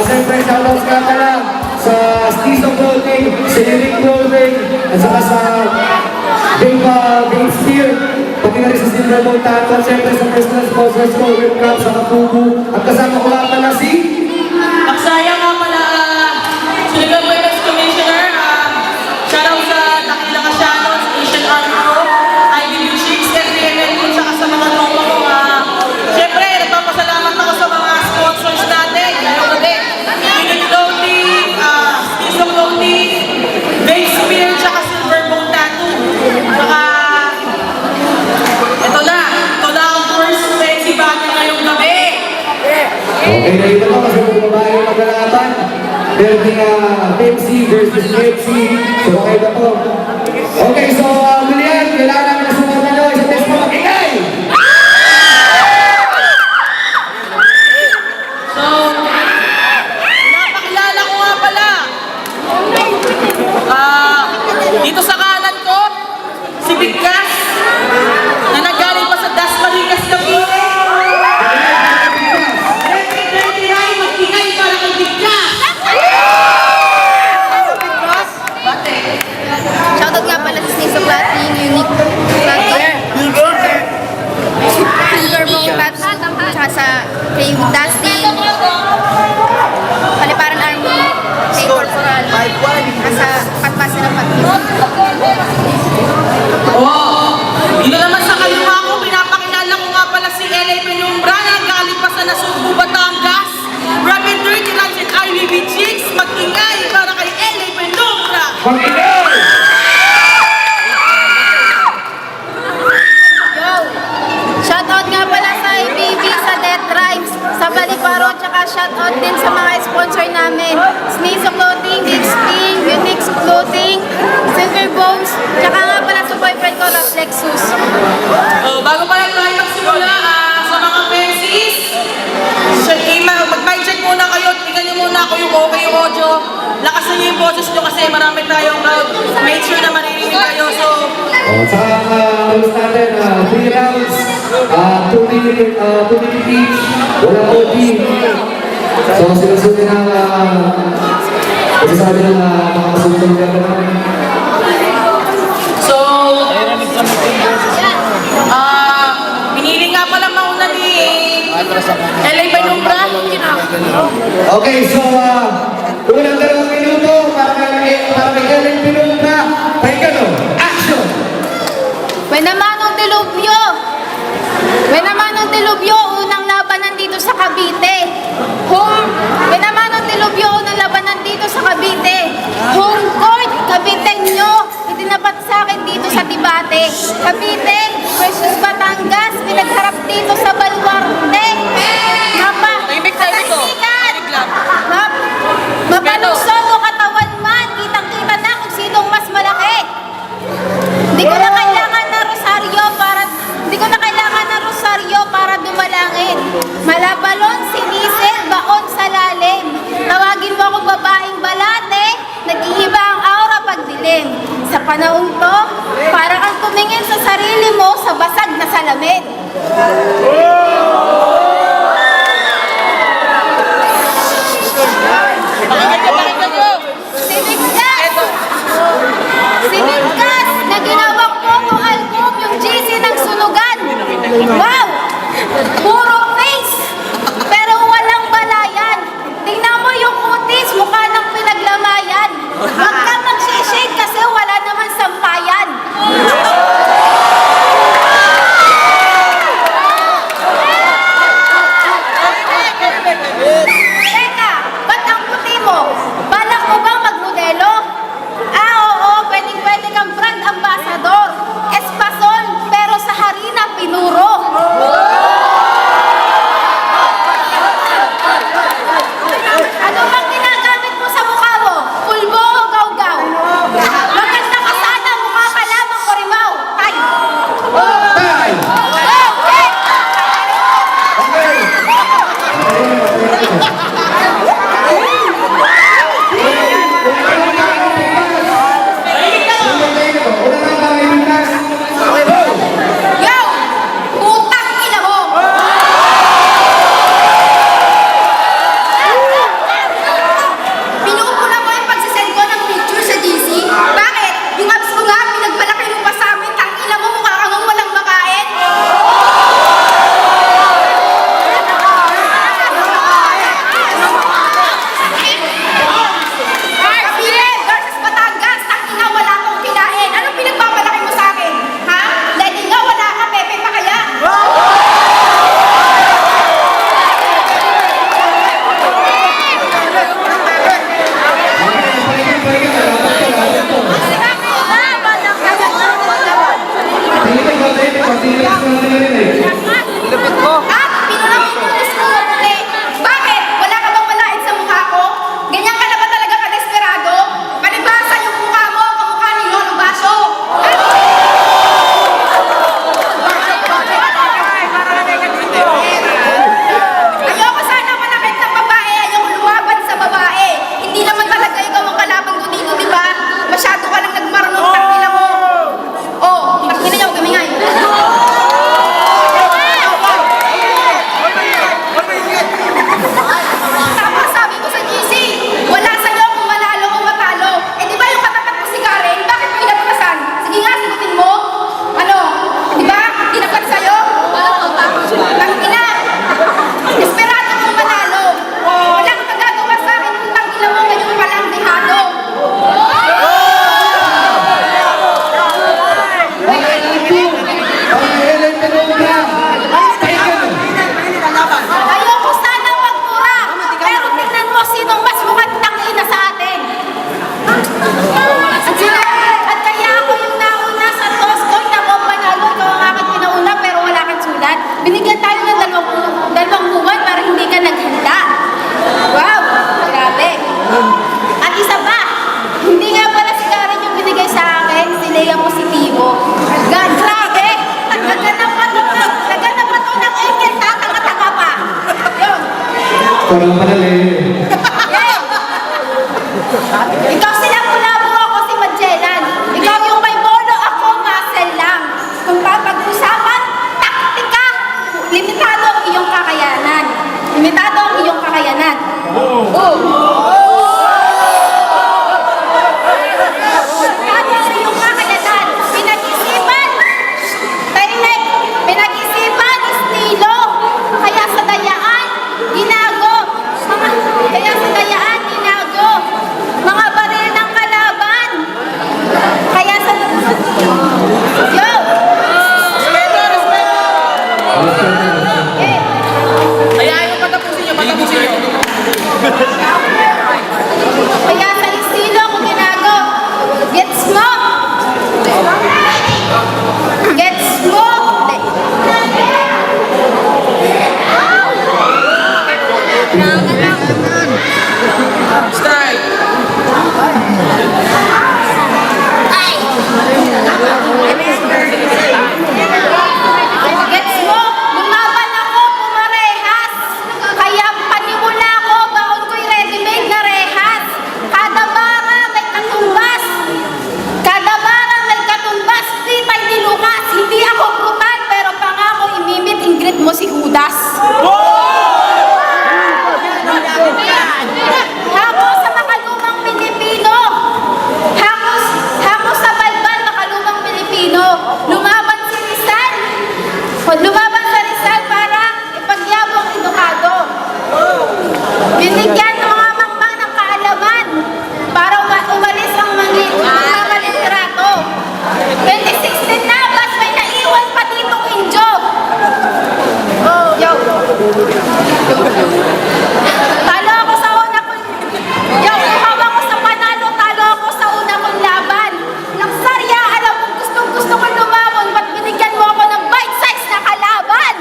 Siyempre, shoutouts nga pala sa Stiso Clothing, Cineric Clothing, at saka sa Game Steer, pati na rin sa Silver Bowl Tato, siyempre sa personal sponsors ko, Webcam, sa Kapubu, at kasama ko nga pala si... Aksaya nga pala, Silver Bowl Commissioner, shoutout sa Dakila Kasyanos, Asian Army Pro, IBU Chicks, FDML po, saka sa mga tropa ko. Siyempre, nagpapasalamat ako sa mga sponsors natin, kayo ulit, Unit Clothing, Stiso Clothing, Base Spear, saka Silver Bowl Tattoo. Saka, ito na ang first sexy bagay ngayong gabi. Okay, na ito kasi mga babae yung maglalaban. Meron din Pepsi versus Pepsi. So, okay na po. Okay, so, muli yan. Kailangan namin na sumunod nyo. Isang test mo, mag-ingay! So, napakilala ko nga pala. Dito sa kanan ko, si Bigkas, na nagaling pa sa Dasmariñas Cavite. Mag-ingay para kay Bigkas. Shoutout nga pala sa Stiso Clothing, Unique Clothing, Silver Bowl Caps, tsaka sa kay Dustin, Paliparan Army, kay Corporal, nasa Patpasan ng Patpasan. Dito naman sa kaliwa ko, pinapakilala ko nga pala si LA Penumbra na galing pa sa Nasugbu, Batangas. Rapid 30 Runs and IBB Chicks, mag-ingay para kay LA Penumbra. Mag-ingay! Yo! Shoutout nga pala sa IBB, sa Death Drives, sa Baliparo, tsaka shoutout din sa mga sponsor namin. Stiso Clothing, Sting, Unix Clothing, Silver Bones, tsaka nga pala sa boyfriend ko, Reflexus. Bago pa lang tayo magsimula sa mga Pensis, mag-mic check muna kayo, tingnan nyo muna ako yung okay yung audio. Lakasan nyo yung boses nyo kasi marami tayong crowd. Make sure na maririnig kayo. So, Sa rules natin, 3 rounds, 2 minutes each, wala OT. So, sinusunod na sasabi ng makakasunod na naman. So, pinili nga pala mauna ni LA Penumbra. Okay, so, unang 2 minuto para kay Ellen Penumbra. Pakinggan nyo, action! May namanong dilubyo, unang labanan dito sa Cavite. May namanong dilubyo, unang labanan dito sa Cavite. Home court, Cavite nyo, itinapat sa akin dito sa Tibate. Cavite versus Batangas, pinagharap dito sa Baluarte. Mapalusog o katawan man, kitang-kita na kung sinong mas malaki. Hindi ko na kailangan ng rosaryo para dumalangin. Malabalon, sinisel, baon sa lalim. Tawagin mo akong babaeng balate, nag-iiba ang aura pag dilim. Sa panahon to, para kang tumingin sa sarili mo sa basag na salamin. Parang panali. Ikaw sila Kulabo, ako si Magellan. Ikaw yung may bono, ako muscle lang. Kung papag-usapan, taktika, limitado ang iyong kakayanan. Limitado ang iyong kakayanan. Oh. Limitado ang iyong kakayanan. Pinag-isipan. Tahimik. Pinag-isipan, estilo. Kaya sa dayaan, ginago. Kaya sa dayaan, ginago. Mga baril ng kalaban. Kaya sa... Yo! Eh, Hayaan nyo, patapusin nyo, patapusin nyo. kaya sa estilo ko ginago. Gets mo? Gets mo? Strike. Gets mo? Lumaban ako, pumarehas. Kaya panimula ko, baon ko'y ready-made na rehas. Kada bara may katumbas. Kada bara may katumbas. Di tayo dinukas. Hindi ako brutal, pero pangako imimit ingrid mo si Judas. Hako sa makalumang Pilipino. Hako sa balban makalumang Pilipino. Lumaban si Rizal. Lumaban sa Rizal para ipagyabong edukado. Binigyan ng mga mangmang ng kaalaman para umalis ang mga literato. 2016 na, bas may naiwan pa ditong injo. Yo. Talo ako sa una kong... Yo, hawa ko sa panalo, talo ako sa una kong laban. Laksarya, alam mo, gusto ko lumamon, ba't binigyan mo ako ng bite size na kalaban?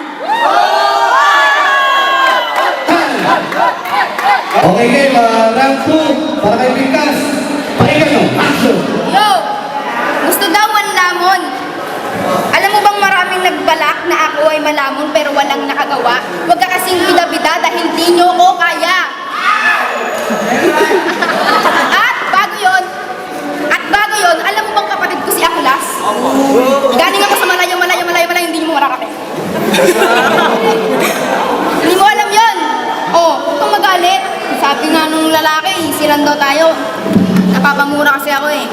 Okay, game. Round 2. Para kay Pikas. Pakinggan mo. Action. Yo, gusto daw manlamon. Alam mo bang maraming nagbalak na ako ay malamon pero walang nakagawa? Huwag ka kasing bida-bida dahil di nyo ko kaya. At bago yon, alam mo bang kapatid ko si Aklas? Galing ako sa malayo, hindi nyo mo mararating. Hindi mo alam yon. Oh, huwag kang magalit. Sabi nga nung lalaki, siran daw tayo. Napapamura kasi ako eh.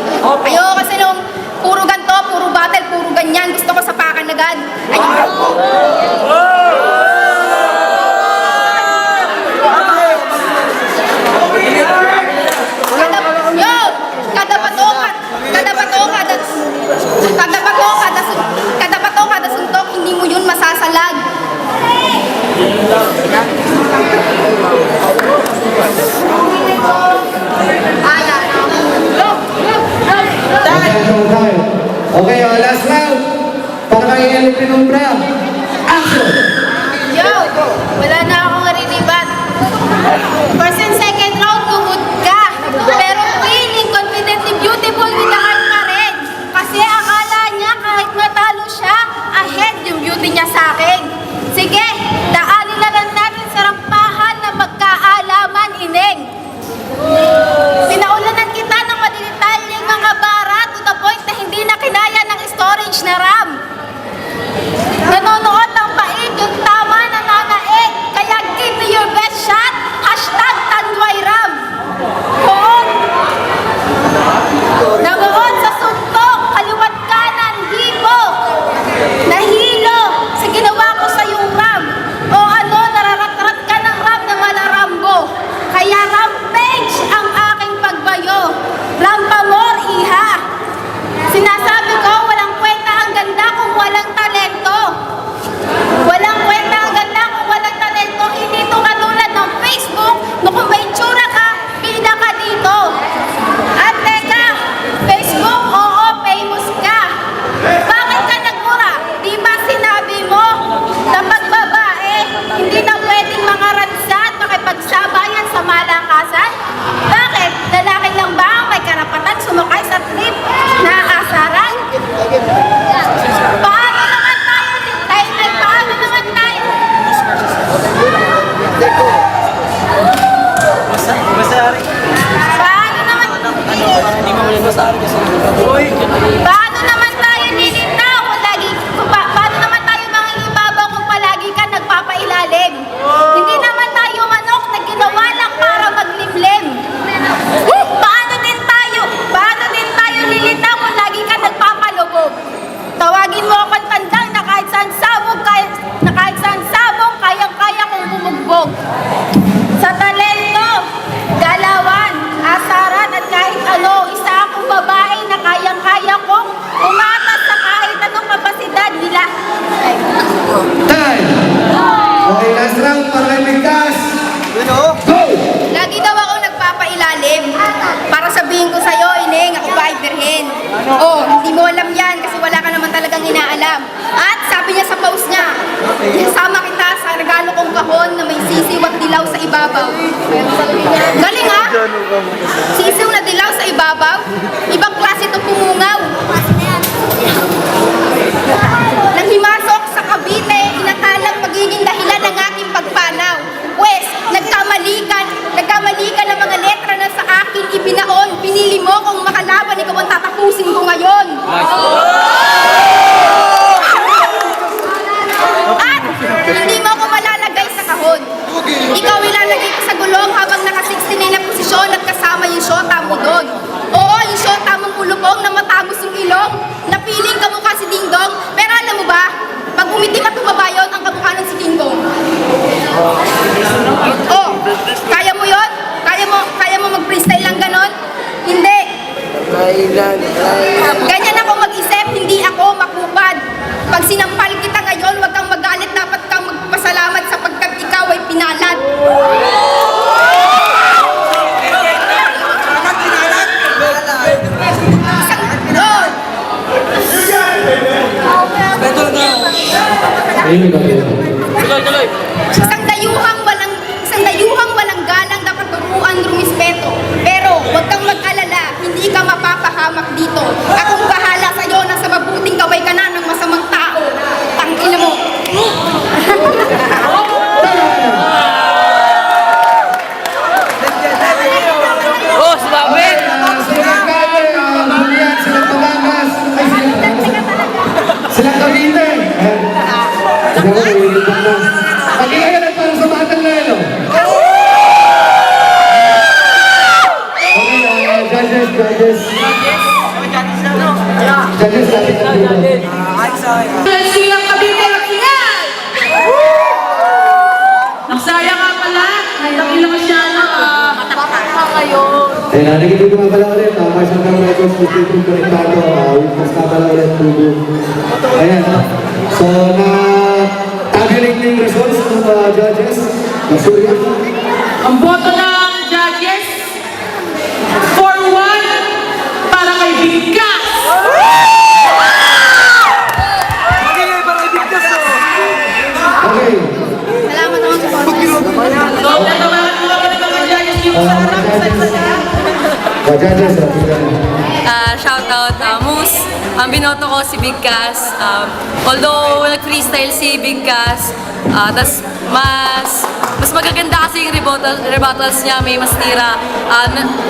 Ayoko kasi nung puro ganto, puro battle, puro ganyan. Gusto ko sapakan agad. Kada bato, kada suntok, hindi mo yun masasalag. Okay, last round. Para kay El Penumbra. Action. Oh, hindi mo alam yan kasi wala ka naman talagang inaalam. At sabi niya sa post niya, isama kita sa regalo kong kahon na may sisiw at dilaw sa ibabaw. Galing ha? Sisiw na dilaw sa ibabaw? Ibang klase itong pumungaw. Nang himasok sa Cavite, inakalang magiging dahilan ng aking pagpanaw. Pwes, nagkamali ka ng mga letra na sa akin ibinaon. Pinili mo kung makalaban, ikaw ang tatapusin ko ngayon. At hindi mo ako malalagay sa kahon. Ikaw ilalagay ko sa gulong habang naka-69 na posisyon at kasama yung syota mo doon. Oo, yung syota mong kulubong na matagos yung ilong, na piling kamukha si Ding Dong. Pero alam mo ba, pag umitim at tumaba yun, ang kamukha ng si Ding Dong. Oh, kaya mo yun? Kaya mo mag-freestyle lang ganon? Hindi. Ganyan ako mag-isip, hindi ako makupad. Pag sinampal kita ngayon, wag kang magalit, dapat kang magpasalamat sapagkat ikaw ay pinalad. Ayun ba yun? Isang dayuhang walang galang dapat turuan rumispeto. Pero wag kang mag-alala, hindi ka mapapahamak dito. Akong bahala sa iyo, nasa mabuting kaway ka na ng masamang tao. Tangina mo. Oh, sumabit! Silang Cavite, Julian, silang Batangas, ay silang Cavite. Sige mo, ulit na. Pag-ilan at para sa batang na yun. Okay, judges. Judges natin na dito. Silang Cavite, nagsingal! Nagsaya nga pala, dakila ka siya na ngayon. Eh, narinig ko nga pala ulit, Marshall Cam Records, Mustipong Konektado, witness nga pala ulit, Tubo. Ayan, so tabulate na yung results ng judges. Masuri. Ang boto ng judges, 4-1 para kay Bigkas. Okay. Salamat naman sa podcast. So, natawagan mo naman ng mga judges yung sa harap, isa-isa. Judges, tingnan mo. Shout out Moose. Ang binoto ko si Big Cass. Although nag-freestyle si Big Cass, mas magaganda kasi yung rebuttals niya, may mas tira.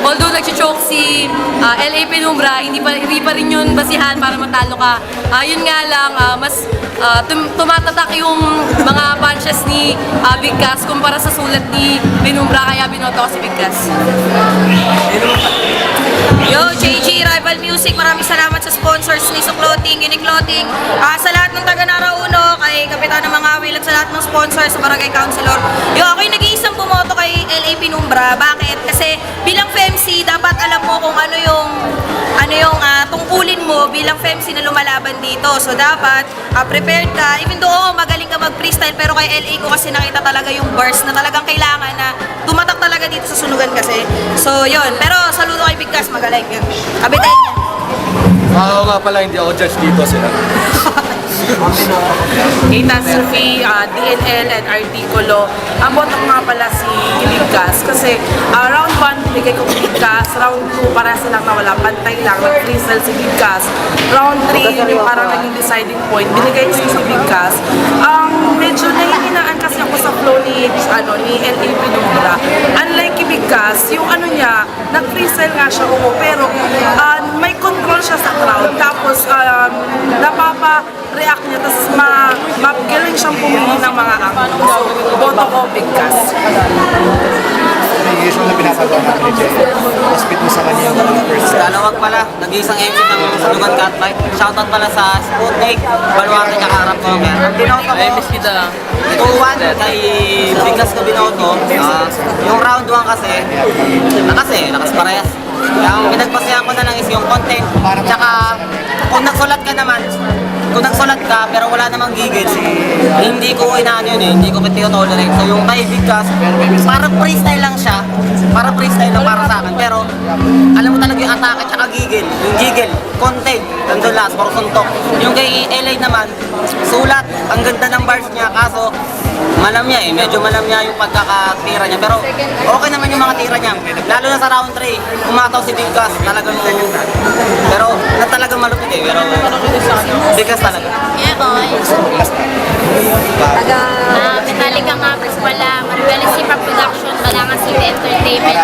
Although nag-choke si LA Penumbra, hindi pa rin yun basihan para matalo ka. Yun nga lang, mas tumatatak yung mga punches ni Big Cass kumpara sa sulat ni Penumbra, kaya binoto ko si Big Cass. Yo, JG Rival Music, maraming salamat sa sponsors ni Clothing, Unique Clothing, sa lahat ng taga Narauno, kay Kapitan ng Mangawil at sa lahat ng sponsors, sa Barangay Councilor. Yo, ako yung nag-iisang bumoto kay LA Penumbra. Bakit? Kasi bilang FEMC, dapat alam mo kung ano yung tungkulin mo bilang FEMC na lumalaban dito. So dapat prepared ka, even though magaling ka mag-freestyle, pero kay LA ko kasi nakita talaga yung bars na talagang kailangan na tumatak talaga dito sa sunugan kasi. So yun, pero saludo kay Bigkas, magaling yun. Kabitain niya. Oo nga pala, hindi ako judge dito sila. Kita Sophie, DNL and Articulo. Ang boto ko nga pala si Bigkas kasi round 1 bigay ko kay Bigkas, round 2 para silang nawala, pantay lang, nag-freestyle si Bigkas. Round 3 yun yung parang naging deciding point, binigay ko si Bigkas. Medyo nahihinaan kasi ako sa flow ni LA Penumbra. Unlike kay Bigkas, yung niya, nag-freestyle nga siya, pero may control siya sa crowd. Tapos napapa-react niya, tapos magaling siyang pumili ng mga angles. So, boto ko Bigkas. Yung usual na pinapagawa namin ni Jay. Hospit mo sa kanya yung first set. Dalawag pala, nag-iisang MC ng Salugan Catfight. Shoutout pala sa Sputnik, Baluarte, tsaka Arab Conger. Ang binoto ko, miss kita. 2-1 kay Bigkas ko binoto. Yung round 1 kasi, parehas. Yung pinagpasayan ko na lang is yung content. Tsaka, kung nagsulat ka pero wala namang gigil, hindi ko inaano yun hindi ko tinatolerate. So yung kay Bigkas, parang freestyle lang siya. para freestyle lang para sa akin. Pero alam mo talaga yung atake tsaka gigil. Yung gigil, konti, nandun last, puro suntok. Yung kay LA naman, sulat, ang ganda ng bars niya, kaso malam niya medyo malam niya yung pagkakatira niya. Pero okay naman yung mga tira niya. Lalo na sa round 3, umataw si Bigkas, talagang pero na talagang malupit pero Bigkas talaga. Yeah, boy. Metallica nga po pala, Maribel Sipa Production, Balangas City Entertainment.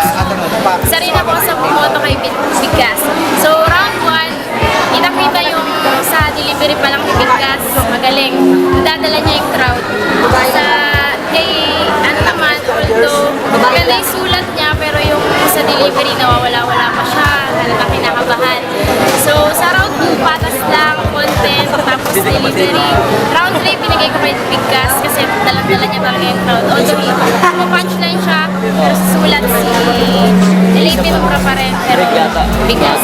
Isa rin ako sa bumoto kay Bigkas. So, round 1, kita-kita yung sa delivery pa lang ni Bigkas. Magaling. Dadala niya yung crowd. Sa naman, although maganda yung sulat niya, pero yung sa delivery nawawala-wala pa siya. Halatang kinakabahan. So, sa round 2, patas lang, content, tapos delivery. Round 3, binigay ko kay Bigkas kasi dala-dala niya talaga yung crowd. Although, punchline siya, pero sa sulat si Elite Pinumra pa rin, pero Bigkas.